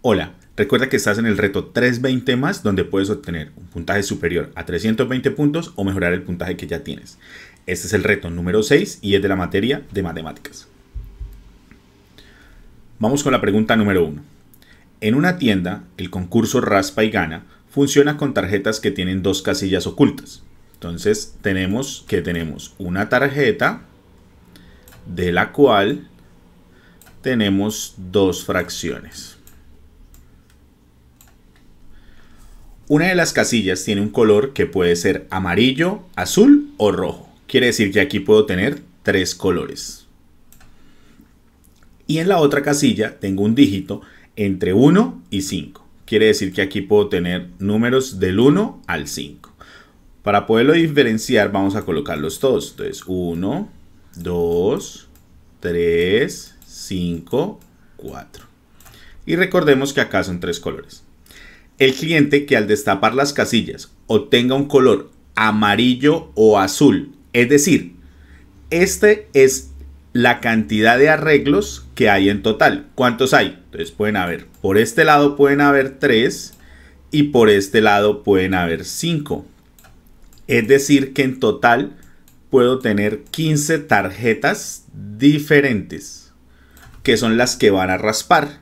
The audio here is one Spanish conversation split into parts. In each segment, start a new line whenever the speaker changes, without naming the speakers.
Hola, recuerda que estás en el reto 320 más, donde puedes obtener un puntaje superior a 320 puntos o mejorar el puntaje que ya tienes. Este es el reto número 6 y es de la materia de matemáticas. Vamos con la pregunta número 1. En una tienda, el concurso Raspa y Gana funciona con tarjetas que tienen dos casillas ocultas. Entonces tenemos una tarjeta de la cual tenemos dos fracciones. Una de las casillas tiene un color que puede ser amarillo, azul o rojo. Quiere decir que aquí puedo tener tres colores. Y en la otra casilla tengo un dígito entre 1 y 5. Quiere decir que aquí puedo tener números del 1 al 5. Para poderlo diferenciar vamos a colocarlos todos. Entonces 1, 2, 3, 5, 4. Y recordemos que acá son tres colores. El cliente que al destapar las casillas obtenga un color amarillo o azul, es decir, este es la cantidad de arreglos que hay en total. ¿Cuántos hay? Entonces pueden haber, por este lado pueden haber 3 y por este lado pueden haber 5. Es decir que en total puedo tener 15 tarjetas diferentes, que son las que van a raspar.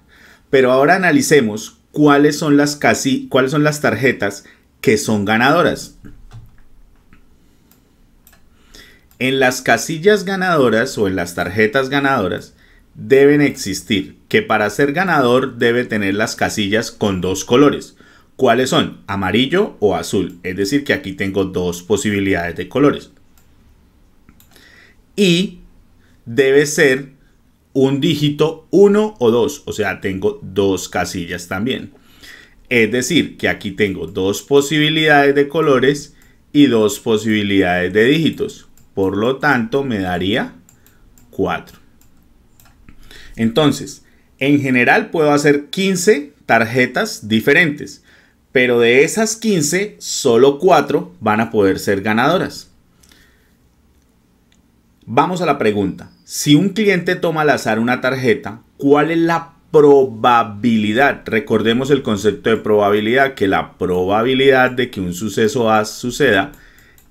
Pero ahora analicemos cuáles son las tarjetas que son ganadoras. En las casillas ganadoras o en las tarjetas ganadoras deben existir que para ser ganador debe tener las casillas con dos colores. ¿Cuáles son? Amarillo o azul. Es decir que aquí tengo dos posibilidades de colores. Y debe ser un dígito 1 o 2. O sea, tengo dos casillas también. Es decir que aquí tengo dos posibilidades de colores y dos posibilidades de dígitos. Por lo tanto, me daría 4. Entonces, en general puedo hacer 15 tarjetas diferentes. Pero de esas 15, solo 4 van a poder ser ganadoras. Vamos a la pregunta. Si un cliente toma al azar una tarjeta, ¿cuál es la probabilidad? Recordemos el concepto de probabilidad, que la probabilidad de que un suceso A suceda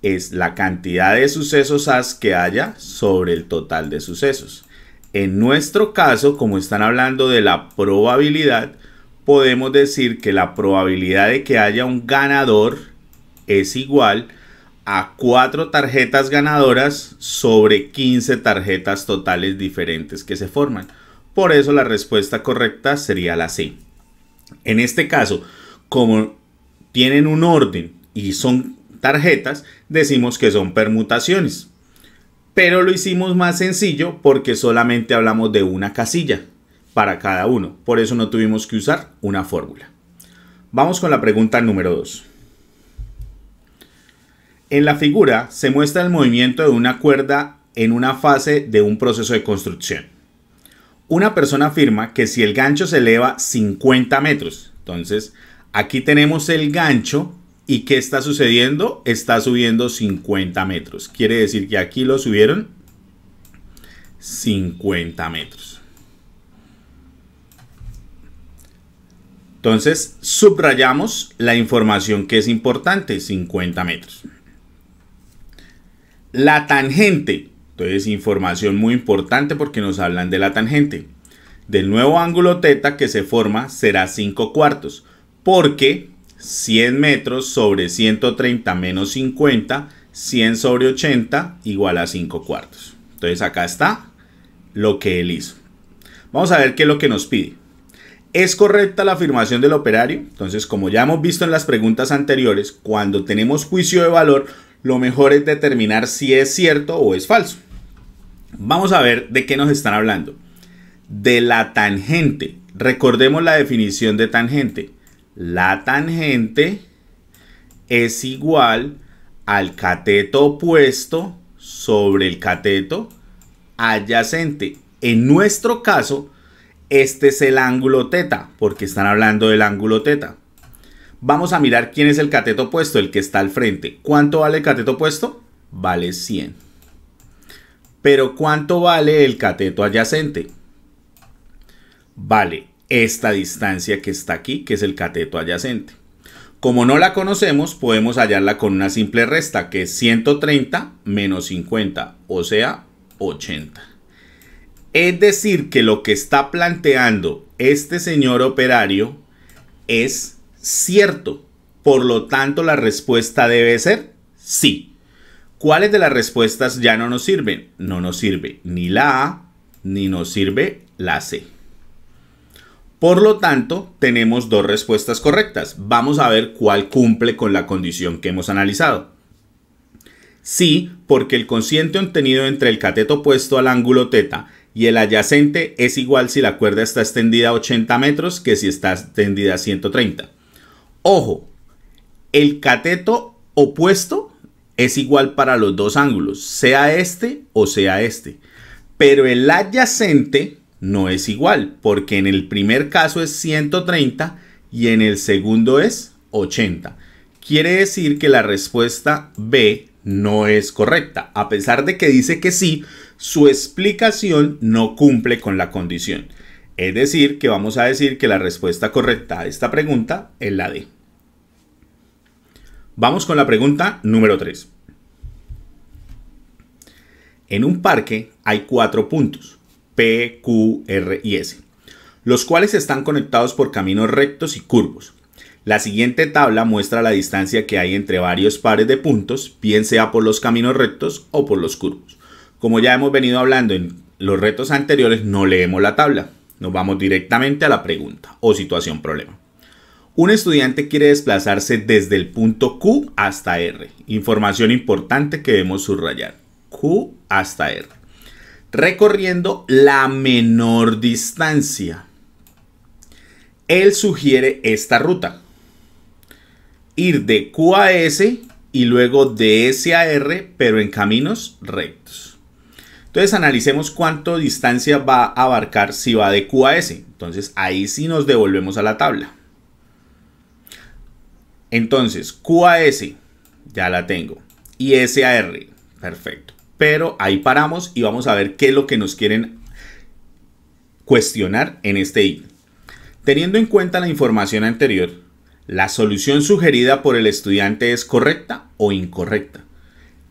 es la cantidad de sucesos A que haya sobre el total de sucesos. En nuestro caso, como están hablando de la probabilidad, podemos decir que la probabilidad de que haya un ganador es igual a 4 tarjetas ganadoras sobre 15 tarjetas totales diferentes que se forman. Por eso la respuesta correcta sería la C. En este caso, como tienen un orden y son tarjetas, decimos que son permutaciones. Pero lo hicimos más sencillo porque solamente hablamos de una casilla para cada uno. Por eso no tuvimos que usar una fórmula. Vamos con la pregunta número 2. En la figura se muestra el movimiento de una cuerda en una fase de un proceso de construcción. Una persona afirma que si el gancho se eleva 50 metros, entonces aquí tenemos el gancho y ¿qué está sucediendo? Está subiendo 50 metros. Quiere decir que aquí lo subieron 50 metros. Entonces subrayamos la información que es importante, 50 metros. La tangente, entonces información muy importante porque nos hablan de la tangente. Del nuevo ángulo θ que se forma será 5 cuartos, porque 100 metros sobre 130 menos 50, 100 sobre 80 igual a 5 cuartos. Entonces acá está lo que él hizo. Vamos a ver qué es lo que nos pide. ¿Es correcta la afirmación del operario? Entonces, como ya hemos visto en las preguntas anteriores, cuando tenemos juicio de valor, lo mejor es determinar si es cierto o es falso. Vamos a ver de qué nos están hablando. De la tangente. Recordemos la definición de tangente. La tangente es igual al cateto opuesto sobre el cateto adyacente. En nuestro caso, este es el ángulo θ, porque están hablando del ángulo θ. Vamos a mirar quién es el cateto opuesto, el que está al frente. ¿Cuánto vale el cateto opuesto? Vale 100. Pero ¿cuánto vale el cateto adyacente? Vale esta distancia que está aquí, que es el cateto adyacente. Como no la conocemos, podemos hallarla con una simple resta, que es 130 menos 50, o sea, 80. Es decir, que lo que está planteando este señor operario es cierto. Por lo tanto, la respuesta debe ser sí. ¿Cuáles de las respuestas ya no nos sirven? No nos sirve ni la A, ni nos sirve la C. Por lo tanto, tenemos dos respuestas correctas. Vamos a ver cuál cumple con la condición que hemos analizado. Sí, porque el cociente obtenido entre el cateto opuesto al ángulo θ y el adyacente es igual si la cuerda está extendida a 80 metros que si está extendida a 130. Ojo, el cateto opuesto es igual para los dos ángulos, sea este o sea este. Pero el adyacente no es igual, porque en el primer caso es 130 y en el segundo es 80. Quiere decir que la respuesta B no es correcta. A pesar de que dice que sí, su explicación no cumple con la condición. Es decir, que vamos a decir que la respuesta correcta a esta pregunta es la D. Vamos con la pregunta número 3. En un parque hay 4 puntos. P, Q, R y S, los cuales están conectados por caminos rectos y curvos. La siguiente tabla muestra la distancia que hay entre varios pares de puntos, bien sea por los caminos rectos o por los curvos. Como ya hemos venido hablando en los retos anteriores, no leemos la tabla, nos vamos directamente a la pregunta o situación problema. Un estudiante quiere desplazarse desde el punto Q hasta R. Información importante que debemos subrayar. Q hasta R. Recorriendo la menor distancia. Él sugiere esta ruta. Ir de Q a S y luego de S a R, pero en caminos rectos. Entonces analicemos cuánto distancia va a abarcar si va de Q a S. Entonces ahí sí nos devolvemos a la tabla. Entonces Q a S, ya la tengo. Y S a R, perfecto. Pero ahí paramos y vamos a ver qué es lo que nos quieren cuestionar en este ítem. Teniendo en cuenta la información anterior, ¿la solución sugerida por el estudiante es correcta o incorrecta?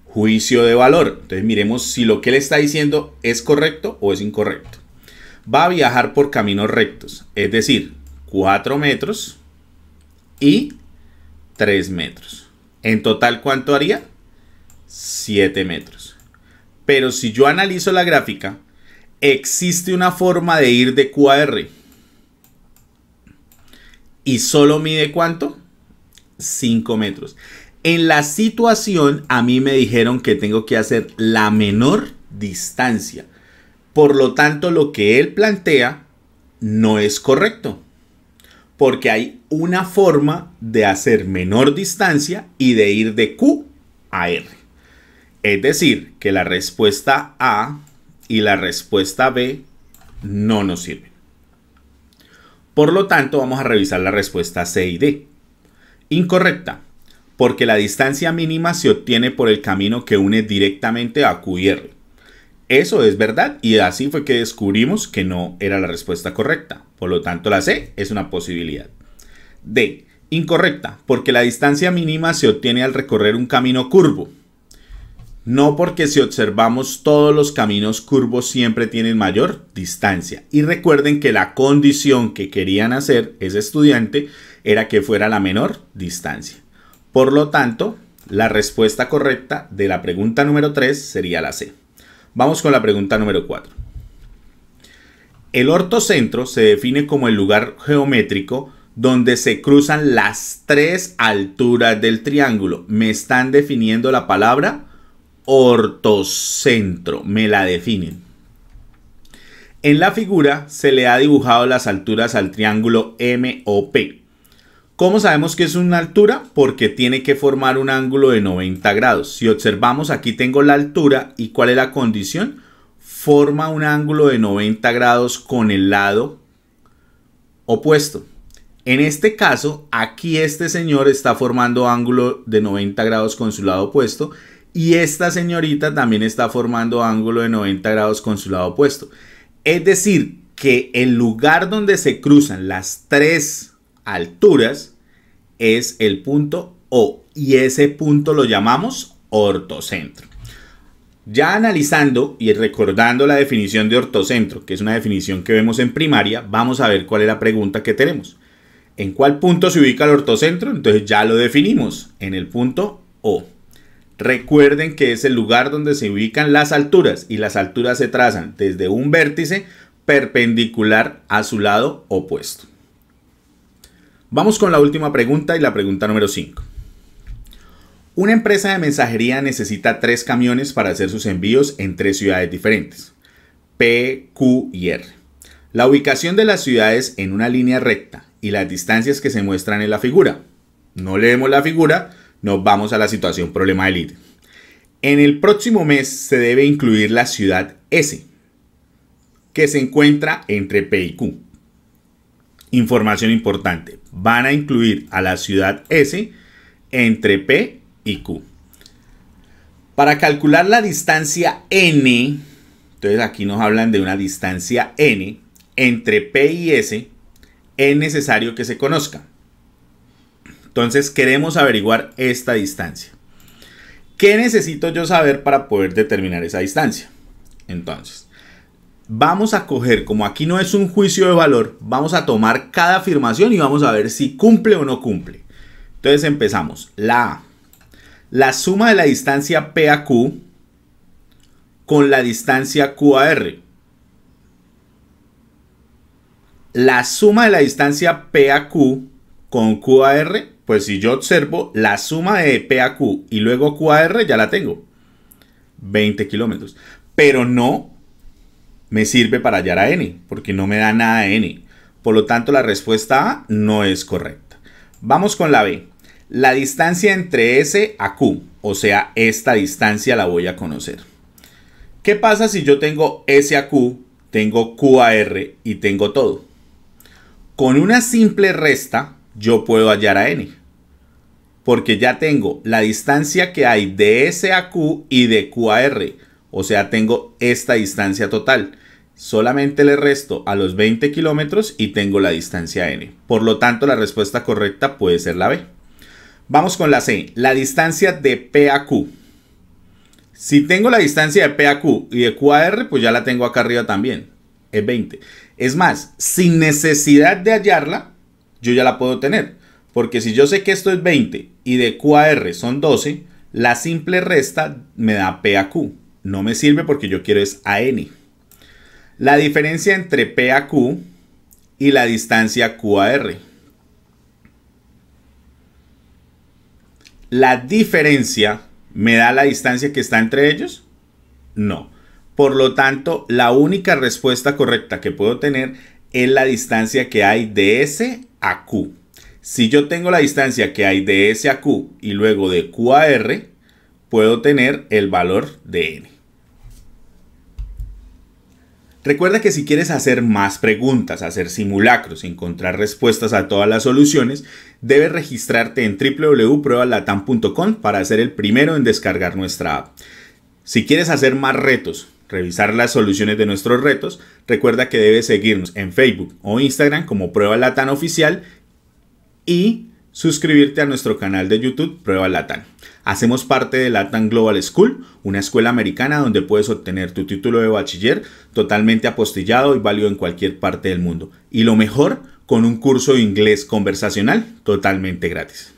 Juicio de valor. Entonces miremos si lo que él está diciendo es correcto o es incorrecto. Va a viajar por caminos rectos, es decir, 4 metros y 3 metros. En total, ¿cuánto haría? 7 metros. Pero si yo analizo la gráfica, existe una forma de ir de Q a R. ¿Y solo mide cuánto? 5 metros. En la situación a mí me dijeron que tengo que hacer la menor distancia. Por lo tanto, lo que él plantea no es correcto. Porque hay una forma de hacer menor distancia y de ir de Q a R. Es decir, que la respuesta A y la respuesta B no nos sirven. Por lo tanto, vamos a revisar la respuesta C y D. Incorrecta, porque la distancia mínima se obtiene por el camino que une directamente a Q y R. Eso es verdad y así fue que descubrimos que no era la respuesta correcta. Por lo tanto, la C es una posibilidad. D. Incorrecta, porque la distancia mínima se obtiene al recorrer un camino curvo. No, porque si observamos todos los caminos curvos siempre tienen mayor distancia. Y recuerden que la condición que querían hacer ese estudiante era que fuera la menor distancia. Por lo tanto, la respuesta correcta de la pregunta número 3 sería la C. Vamos con la pregunta número 4. El ortocentro se define como el lugar geométrico donde se cruzan las 3 alturas del triángulo. Me están definiendo la palabra ortocentro, me la definen. En la figura se le ha dibujado las alturas al triángulo MOP. ¿Cómo sabemos que es una altura? Porque tiene que formar un ángulo de 90 grados. Si observamos, aquí tengo la altura y ¿cuál es la condición? Forma un ángulo de 90 grados con el lado opuesto. En este caso, aquí este señor está formando ángulo de 90 grados con su lado opuesto. Y esta señorita también está formando ángulo de 90 grados con su lado opuesto. Es decir, que el lugar donde se cruzan las tres alturas es el punto O y ese punto lo llamamos ortocentro. Ya analizando y recordando la definición de ortocentro, que es una definición que vemos en primaria, vamos a ver cuál es la pregunta que tenemos. ¿En cuál punto se ubica el ortocentro? Entonces ya lo definimos, en el punto O. Recuerden que es el lugar donde se ubican las alturas y las alturas se trazan desde un vértice perpendicular a su lado opuesto. Vamos con la última pregunta y la pregunta número 5. Una empresa de mensajería necesita 3 camiones para hacer sus envíos en 3 ciudades diferentes, P, Q y R. La ubicación de las ciudades en una línea recta y las distancias que se muestran en la figura. No leemos la figura, nos vamos a la situación problema del ítem. En el próximo mes se debe incluir la ciudad S, que se encuentra entre P y Q. Información importante, van a incluir a la ciudad S entre P y Q. Para calcular la distancia N, entonces aquí nos hablan de una distancia N entre P y S, es necesario que se conozca. Entonces queremos averiguar esta distancia. ¿Qué necesito yo saber para poder determinar esa distancia? Entonces, vamos a coger, como aquí no es un juicio de valor, vamos a tomar cada afirmación y vamos a ver si cumple o no cumple. Entonces empezamos. La A. La suma de la distancia P a Q con la distancia Q a R. La suma de la distancia P a Q con Q a R, pues si yo observo la suma de P a Q y luego Q a R, ya la tengo. 20 kilómetros. Pero no me sirve para hallar a N, porque no me da nada de N. Por lo tanto, la respuesta A no es correcta. Vamos con la B. La distancia entre S a Q, o sea, esta distancia la voy a conocer. ¿Qué pasa si yo tengo S a Q, tengo Q a R y tengo todo? Con una simple resta, yo puedo hallar a N. Porque ya tengo la distancia que hay de S a Q y de Q a R. O sea, tengo esta distancia total. Solamente le resto a los 20 kilómetros y tengo la distancia N. Por lo tanto, la respuesta correcta puede ser la B. Vamos con la C. La distancia de P a Q. Si tengo la distancia de P a Q y de Q a R, pues ya la tengo acá arriba también. Es 20. Es más, sin necesidad de hallarla, yo ya la puedo tener. Porque si yo sé que esto es 20 y de Q a R son 12, la simple resta me da P a Q. No me sirve porque yo quiero es a N. La diferencia entre P a Q y la distancia Q a R. ¿La diferencia me da la distancia que está entre ellos? No. Por lo tanto, la única respuesta correcta que puedo tener es la distancia que hay de S a Q. Si yo tengo la distancia que hay de S a Q y luego de Q a R, puedo tener el valor de N. Recuerda que si quieres hacer más preguntas, hacer simulacros, encontrar respuestas a todas las soluciones, debes registrarte en www.pruebalatam.com para ser el primero en descargar nuestra app. Si quieres hacer más retos, revisar las soluciones de nuestros retos, recuerda que debes seguirnos en Facebook o Instagram como Prueba Latam Oficial y suscribirte a nuestro canal de YouTube Prueba Latam. Hacemos parte de Latam Global School, una escuela americana donde puedes obtener tu título de bachiller totalmente apostillado y válido en cualquier parte del mundo. Y lo mejor, con un curso de inglés conversacional totalmente gratis.